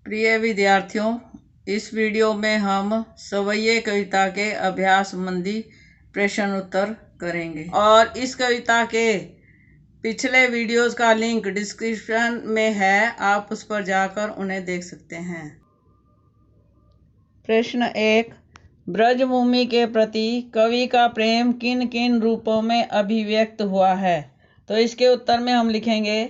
प्रिय विद्यार्थियों, इस वीडियो में हम सवैये कविता के अभ्यास संबंधी प्रश्न उत्तर करेंगे और इस कविता के पिछले वीडियोस का लिंक डिस्क्रिप्शन में है, आप उस पर जाकर उन्हें देख सकते हैं। प्रश्न 1। ब्रजभूमि के प्रति कवि का प्रेम किन किन रूपों में अभिव्यक्त हुआ है? तो इसके उत्तर में हम लिखेंगे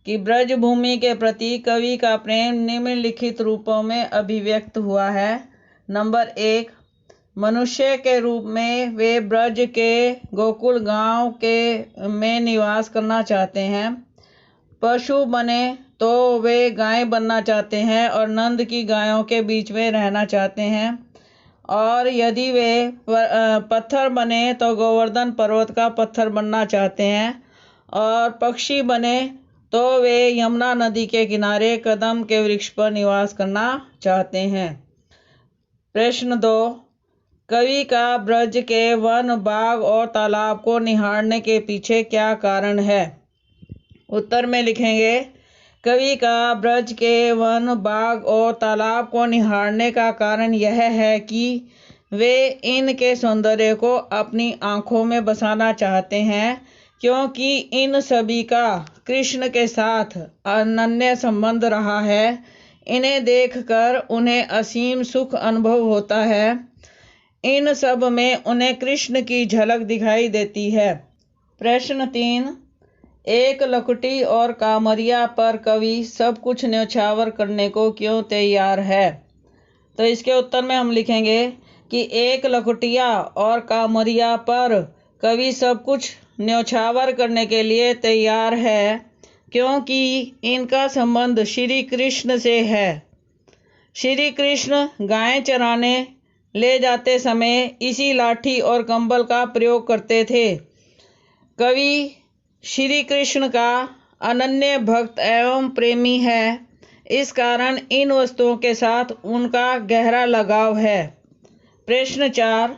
कि ब्रजभूमि के प्रति कवि का प्रेम निम्नलिखित रूपों में अभिव्यक्त हुआ है। नंबर 1, मनुष्य के रूप में वे ब्रज के गोकुल गांव के में निवास करना चाहते हैं। पशु बने तो वे गाय बनना चाहते हैं और नंद की गायों के बीच में रहना चाहते हैं। और यदि वे पत्थर बने तो गोवर्धन पर्वत का पत्थर बनना चाहते हैं। और पक्षी बने तो वे यमुना नदी के किनारे कदम के वृक्ष पर निवास करना चाहते हैं। प्रश्न 2, कवि का ब्रज के वन, बाग और तालाब को निहारने के पीछे क्या कारण है? उत्तर में लिखेंगे, कवि का ब्रज के वन, बाग और तालाब को निहारने का कारण यह है कि वे इनके सौंदर्य को अपनी आंखों में बसाना चाहते हैं, क्योंकि इन सभी का कृष्ण के साथ अनन्य संबंध रहा है। इन्हें देखकर उन्हें असीम सुख अनुभव होता है। इन सब में उन्हें कृष्ण की झलक दिखाई देती है। प्रश्न 3, एक लकुटी और कामरिया पर कवि सब कुछ न्यौछावर करने को क्यों तैयार है? तो इसके उत्तर में हम लिखेंगे कि एक लकुटिया और कामरिया पर कवि सब कुछ न्यौछावर करने के लिए तैयार है, क्योंकि इनका संबंध श्री कृष्ण से है। श्री कृष्ण गाय चराने ले जाते समय इसी लाठी और कंबल का प्रयोग करते थे। कवि श्री कृष्ण का अनन्य भक्त एवं प्रेमी है, इस कारण इन वस्तुओं के साथ उनका गहरा लगाव है। प्रश्न 4,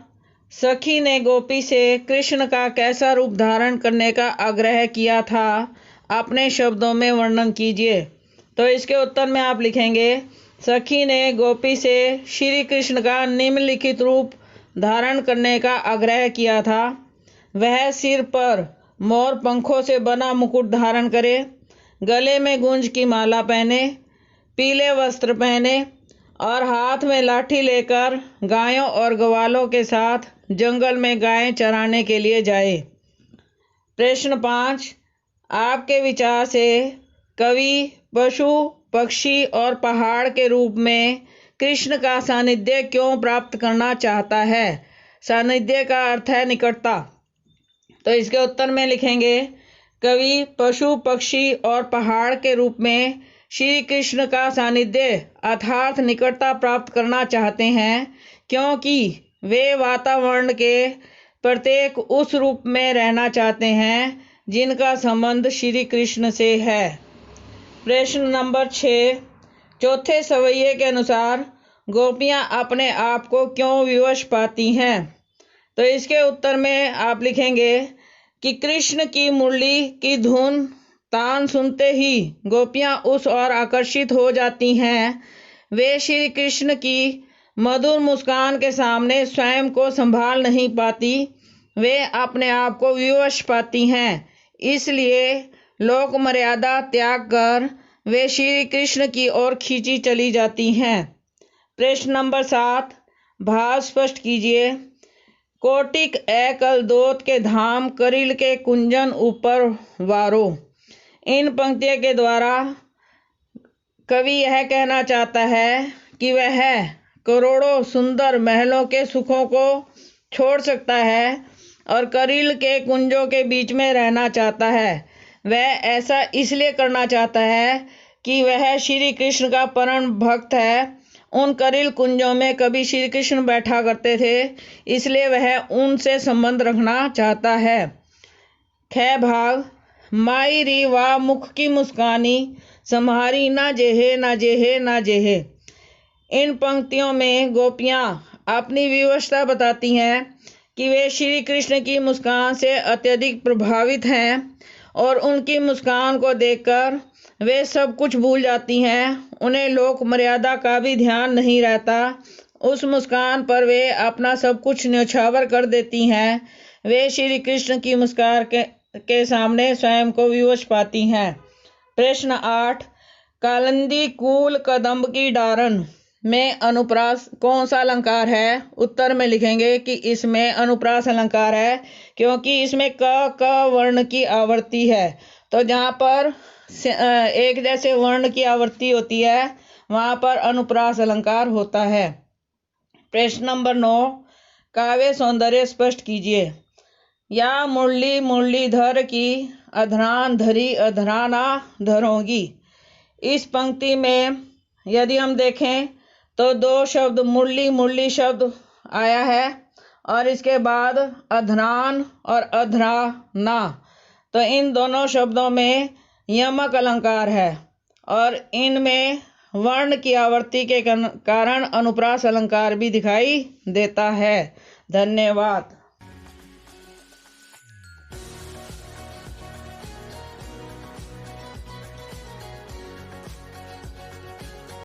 सखी ने गोपी से कृष्ण का कैसा रूप धारण करने का आग्रह किया था? अपने शब्दों में वर्णन कीजिए। तो इसके उत्तर में आप लिखेंगे, सखी ने गोपी से श्री कृष्ण का निम्नलिखित रूप धारण करने का आग्रह किया था। वह सिर पर मोर पंखों से बना मुकुट धारण करे, गले में गुंज की माला पहने, पीले वस्त्र पहने और हाथ में लाठी लेकर गायों और ग्वालों के साथ जंगल में गायें चराने के लिए जाए। प्रश्न 5, आपके विचार से कवि पशु, पक्षी और पहाड़ के रूप में कृष्ण का सानिध्य क्यों प्राप्त करना चाहता है? सानिध्य का अर्थ है निकटता। तो इसके उत्तर में लिखेंगे, कवि पशु, पक्षी और पहाड़ के रूप में श्री कृष्ण का सानिध्य अर्थात निकटता प्राप्त करना चाहते हैं, क्योंकि वे वातावरण के प्रत्येक उस रूप में रहना चाहते हैं जिनका संबंध श्री कृष्ण से है। प्रश्न नंबर 6, चौथे सवैये के अनुसार गोपियां अपने आप को क्यों विवश पाती हैं? तो इसके उत्तर में आप लिखेंगे कि कृष्ण की मुरली की धुन तान सुनते ही गोपियां उस ओर आकर्षित हो जाती हैं। वे श्री कृष्ण की मधुर मुस्कान के सामने स्वयं को संभाल नहीं पाती, वे अपने आप को विवश पाती हैं। इसलिए लोक मर्यादा त्याग कर वे श्री कृष्ण की ओर खींची चली जाती हैं। प्रश्न नंबर 7, भाव स्पष्ट कीजिए। कोटिक एकल दोत के धाम, करिल के कुंजन ऊपर वारो। इन पंक्तियों के द्वारा कवि यह कहना चाहता है कि वह करोड़ों सुंदर महलों के सुखों को छोड़ सकता है और करिल के कुंजों के बीच में रहना चाहता है। वह ऐसा इसलिए करना चाहता है कि वह श्री कृष्ण का परम भक्त है। उन करिल कुंजों में कभी श्री कृष्ण बैठा करते थे, इसलिए वह उनसे संबंध रखना चाहता है। ख भाग, माई री वाह मुख की मुस्कानी, सम्हारी ना जेहे ना जेहे ना जेहे। इन पंक्तियों में गोपियां अपनी विवशता बताती हैं कि वे श्री कृष्ण की मुस्कान से अत्यधिक प्रभावित हैं और उनकी मुस्कान को देखकर वे सब कुछ भूल जाती हैं, उन्हें लोक मर्यादा का भी ध्यान नहीं रहता। उस मुस्कान पर वे अपना सब कुछ न्यौछावर कर देती हैं। वे श्री कृष्ण की मुस्कान के सामने स्वयं को विवश पाती हैं। प्रश्न 8, कालिंदी कूल कदम्ब की डारन में अनुप्रास कौन सा अलंकार है? उत्तर में लिखेंगे कि इसमें अनुप्रास अलंकार है, क्योंकि इसमें क वर्ण की आवृत्ति है। तो जहाँ पर एक जैसे वर्ण की आवृत्ति होती है वहां पर अनुप्रास अलंकार होता है। प्रश्न नंबर 9, काव्य सौंदर्य स्पष्ट कीजिए। या मुरली मुरलीधर की अधरान धरी अधराना धरोगी। इस पंक्ति में यदि हम देखें तो दो शब्द मुरली मुरली शब्द आया है और इसके बाद अधरान और अधराना, तो इन दोनों शब्दों में यमक अलंकार है और इनमें वर्ण की आवृत्ति के कारण अनुप्रास अलंकार भी दिखाई देता है। धन्यवाद।